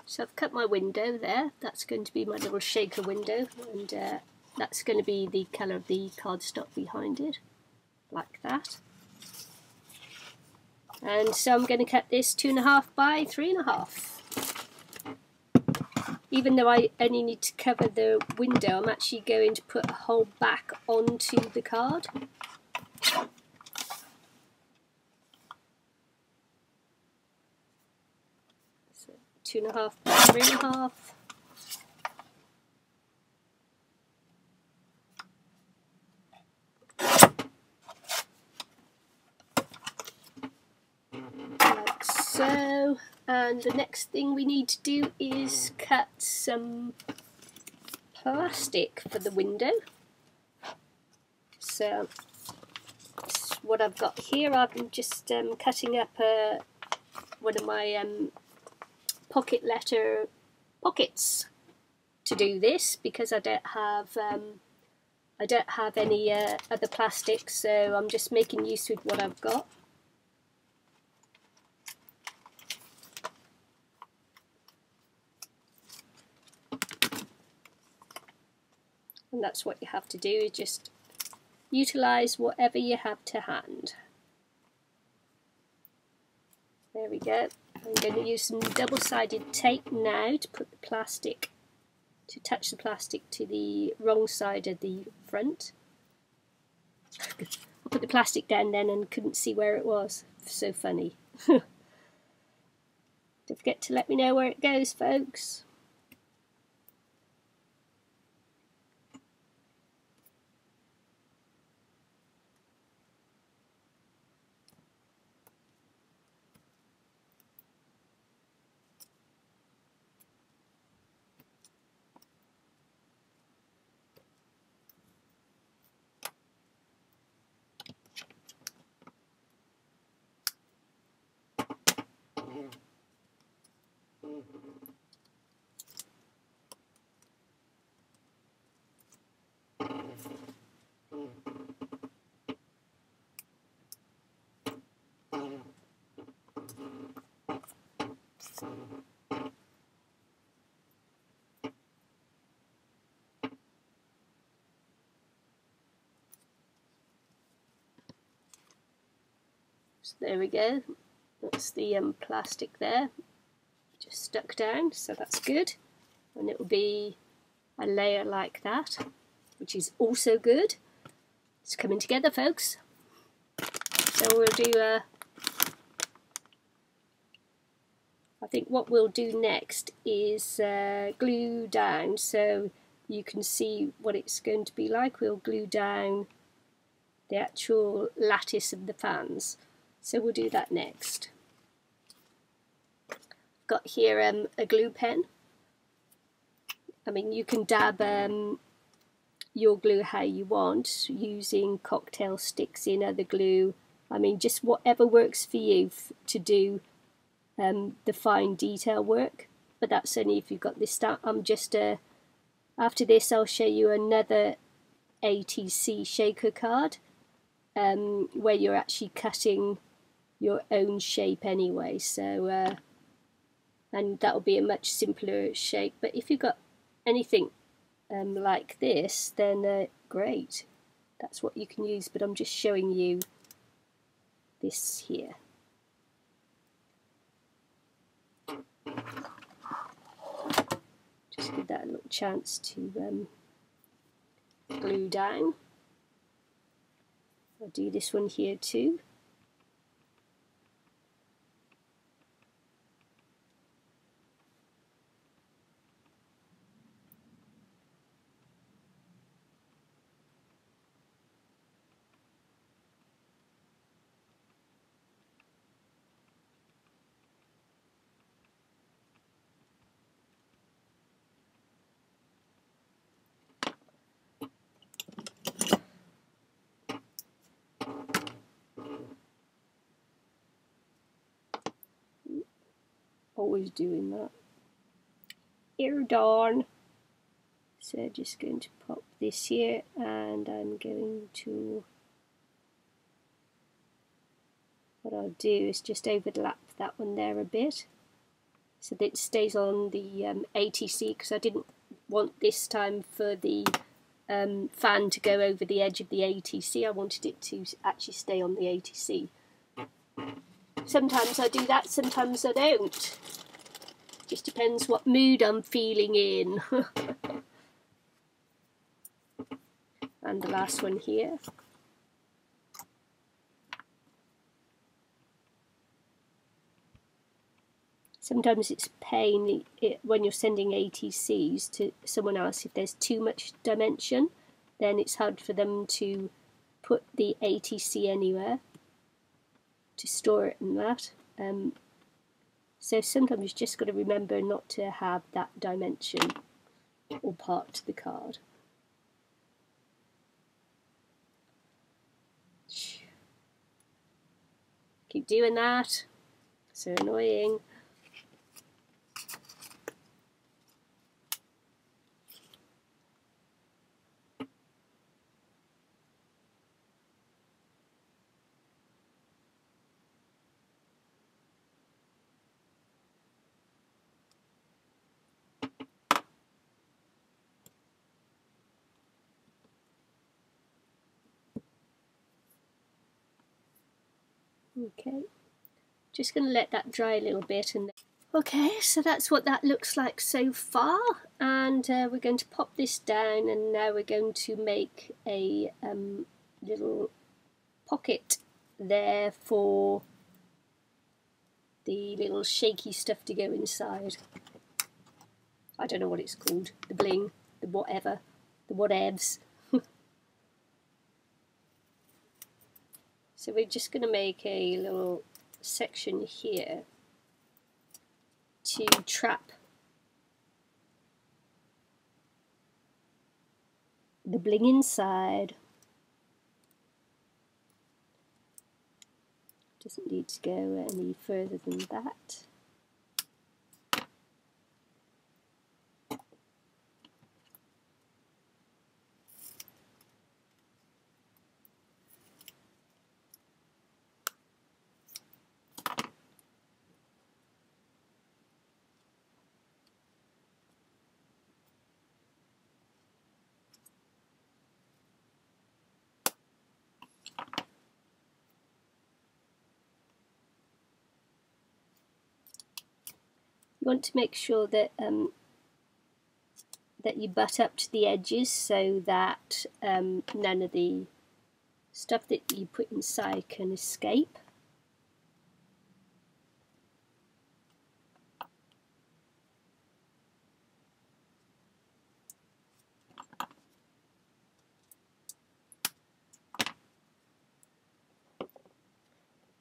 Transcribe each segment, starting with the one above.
So I've cut my window there. That's going to be my little shaker window, and that's going to be the colour of the cardstock behind it, like that. And so I'm going to cut this 2.5 by 3.5. Even though I only need to cover the window, I'm actually going to put a whole back onto the card. So 2.5 by 3.5. Like so. And the next thing we need to do is cut some plastic for the window. So what I've got here, I'm just cutting up one of my pocket letter pockets to do this, because I don't have any other plastic, so I'm just making use with what I've got. And that's what you have to do, is just utilise whatever you have to hand. There we go. I'm going to use some double-sided tape now to put the plastic, to attach the plastic to the wrong side of the front. I put the plastic down then and couldn't see where it was. So funny. Don't forget to let me know where it goes, folks. So there we go. That's the plastic there, just stuck down, so that's good. And it will be a layer like that, which is also good. It's coming together, folks. So we'll do I think what we'll do next is glue down, so you can see what it's going to be like. We'll glue down the actual lattice of the fans. So we'll do that next. I've got here a glue pen. I mean, you can dab your glue how you want, using cocktail sticks in other glue. I mean, just whatever works for you to do the fine detail work. But that's only if you've got this stuff. I'm just after this, I'll show you another ATC shaker card where you're actually cutting your own shape anyway, so and that'll be a much simpler shape. But if you've got anything like this, then great, that's what you can use. But I'm just showing you this here. Just give that a little chance to glue down. I'll do this one here too. Always doing that. Here, darn. So just going to pop this here, and I'm going to, what I'll do is just overlap that one there a bit. so that it stays on the ATC, because I didn't want this time for the fan to go over the edge of the ATC. I wanted it to actually stay on the ATC. Sometimes I do that, sometimes I don't. Just depends what mood I'm feeling in. And the last one here. Sometimes it's a pain when you're sending ATCs to someone else. If there's too much dimension, then it's hard for them to put the ATC anywhere to store it and that. So sometimes you've just got to remember not to have that dimension or part to the card. Keep doing that. So annoying. Okay, just going to let that dry a little bit. And okay, so that's what that looks like so far, and we're going to pop this down, and now we're going to make a little pocket there for the little shaky stuff to go inside. I don't know what it's called, the bling, the whatever, the whatevs. So we're just going to make a little section here to trap the bling inside. Doesn't need to go any further than that. You want to make sure that that you butt up to the edges so that none of the stuff that you put inside can escape.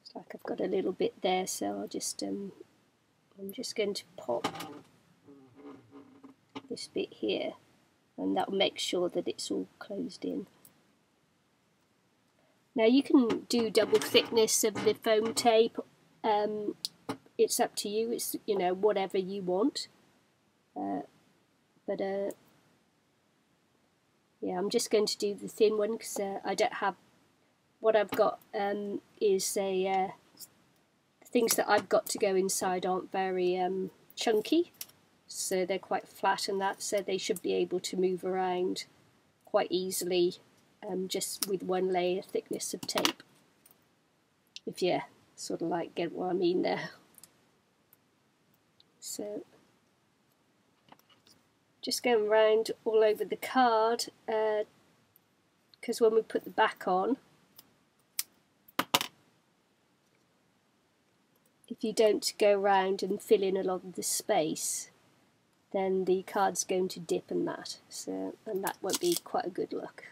It's like I've got a little bit there, so I'll just I'm just going to pop this bit here, and that will make sure that it's all closed in. Now you can do double thickness of the foam tape. It's up to you. It's, you know, whatever you want. Yeah, I'm just going to do the thin one because I don't have. What I've got is a. Things that I've got to go inside aren't very chunky, so they're quite flat and that, so they should be able to move around quite easily just with one layer thickness of tape. If you sort of like get what I mean there. So just going around all over the card, because when we put the back on, if you don't go around and fill in a lot of the space, then the card's going to dip and that. So, and that won't be quite a good look.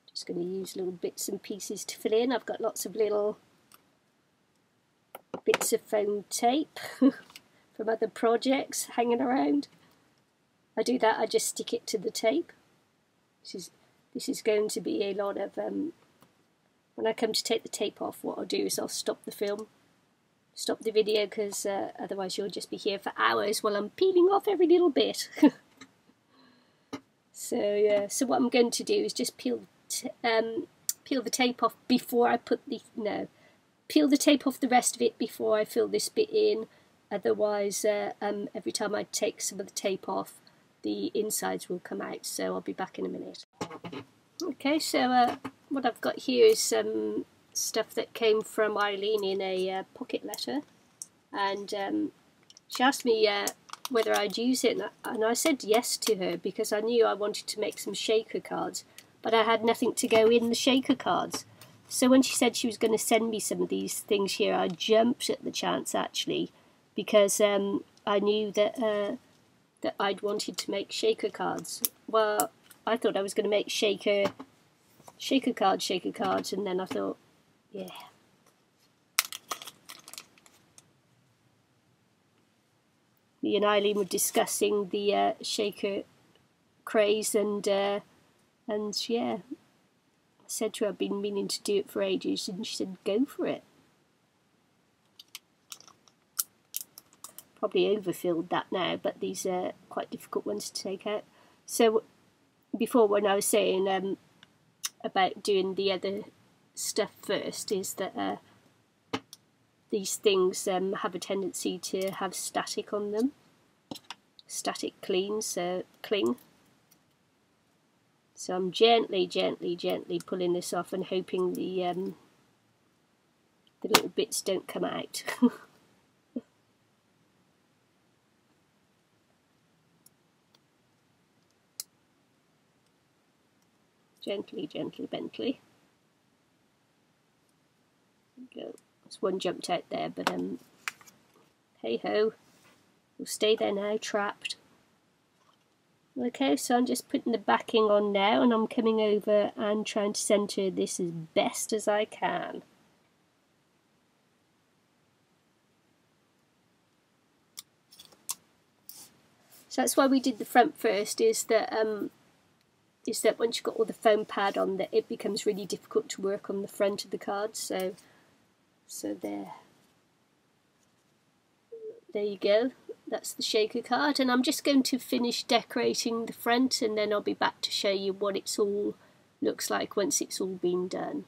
Just going to use little bits and pieces to fill in. I've got lots of little bits of foam tape from other projects hanging around. I do that, I just stick it to the tape. This is going to be a lot of when I come to take the tape off, what I'll do is I'll stop the film, stop the video, because otherwise you'll just be here for hours while I'm peeling off every little bit. So yeah, so what I'm going to do is just peel the tape off before I put the, no, peel the tape off the rest of it before I fill this bit in, otherwise every time I take some of the tape off the insides will come out, so I'll be back in a minute. Okay, so what I've got here is some stuff that came from Eileen in a pocket letter, and she asked me whether I'd use it, and I said yes to her because I knew I wanted to make some shaker cards, but I had nothing to go in the shaker cards. So when she said she was going to send me some of these things here, I jumped at the chance actually, because I knew that that I'd wanted to make shaker cards. Well, I thought I was going to make shaker cards, and then I thought, yeah. Me and Eileen were discussing the shaker craze, and yeah, I said to her I've been meaning to do it for ages, and she said go for it. Probably overfilled that now, but these are quite difficult ones to take out. So before, when I was saying about doing the other stuff first, is that these things have a tendency to have static on them, static cling. So I'm gently pulling this off and hoping the little bits don't come out. Gently, Bentley. There we go. There's one jumped out there, but hey ho, we'll stay there now, trapped. Okay, so I'm just putting the backing on now, and I'm coming over and trying to centre this as best as I can. So that's why we did the front first, is that once you've got all the foam pad on, that it becomes really difficult to work on the front of the cards. So there you go. That's the shaker card, and I'm just going to finish decorating the front, and then I'll be back to show you what it's all looks like once it's all been done.